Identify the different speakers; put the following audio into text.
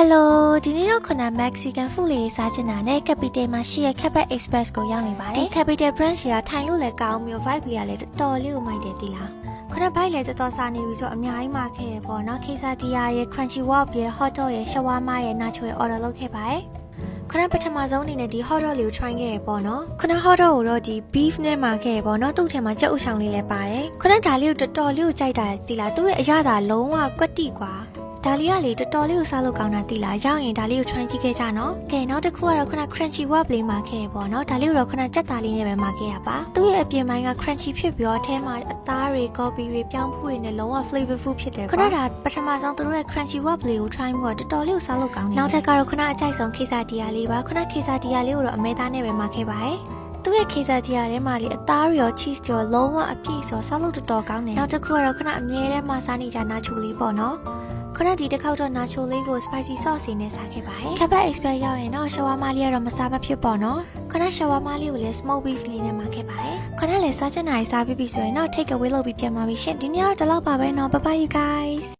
Speaker 1: Hello ဒီနေ့တော့ခုန Mexican food လေးစားချင်တာနဲ့ Capital မှာရှိတဲ့ Capital Express ကိုရောက်နေပါတယ်ဒီ Capital branch ကထိုင်လို့လည်းကောင်းမျိုး vibe ကြီးကလည်းတော်လေးကိုမိုက်တယ်သီလားခုန bite လည်းတော်တော်စားနေပြီဆိုအများကြီးမှာခဲ့ရပေါ့နော် quesadilla ရဲ့ crunchy wrap ရဲ့ hot dog ရဲ့ shawarma ရဲ့ nacho ရဲ့ order လုပ်ခဲ့ပါတယ်ခုနပထမဆုံးအနေနဲ့ဒီ hot dog လေးကို try ခဲ့ရပေါ့နော်ခုန hot dog ကိုတော့ဒီ beef နဲ့မှာခဲ့ရပေါ့နော်သူ့ထဲမှာကြက်ဥဆောင်လေးလည်းပါတယ်ခုနဒါလေးကိုတော်တော်လေးကိုကြိုက်တာသီလားသူ့ရဲ့အရသာလုံးဝကွက်တိကွာဒါလေးကလေတော်တော်လေးကိုစားလို့ကောင်းတာသိလားရောက်ရင်ဒါလေးကို try ကြည့်ခဲ့ကြနော်ကဲနောက်တစ်ခုကတော့ခုန crunchy wrap လေးမှာခဲ့ရပေါ့နော်ဒါလေးကိုတော့ခုနကြက်သားလေးနဲ့ပဲမှာခဲ့ရပါသူ့ရဲ့အပြင်ပိုင်းက crunchy ဖြစ်ပြီးတော့အထဲမှာအသားတွေ coffee တွေပြောင်းဖူးတွေနဲ့လုံးဝ flavorful ဖြစ်တယ်ခုနဒါပထမဆုံးသူတို့ရဲ့ crunchy wrap လေးကို try ပြီးတော့တော်တော်လေးကိုစားလို့ကောင်းတယ်နောက်ထပ်ကတော့ခုနအကြိုက်ဆုံး quesadilla လေးပါခုန quesadilla လေးကိုတော့အမဲသားနဲ့ပဲမှာခဲ့ပါတယ်သူ့ရဲ့ quesadilla ထဲမှာလေအသားရော cheese ရောလုံးဝအပြည့်ဆိုစားလို့တော်တော်ကောင်းတယ်နောက်တစ်ခုကတော့ခုနအမြဲတမ်းမှာစားနေကြ nacho လေးပေါ့နော်ခုနဒီတစ်ခေါက်တော့ nacho လေးကို spicy sauce နဲ့စားခဲ့ပါတယ်။ Capital Express ရောက်ရင်တော့ shawarma လေးကတော့မစားမဖြစ်ပေါ့နော်။ခုန shawarma လေးကိုလည်း smoke beef လေးနဲ့မှာခဲ့ပါတယ်။ခုနလည်းစားချင်တာစားပြီးပြီဆိုရင်တော့ take away လုပ်ပြီးပြန်มาပြီရှင်။ဒီနေ့တော့ဒီလောက်ပါပဲနော်။ Bye bye you guys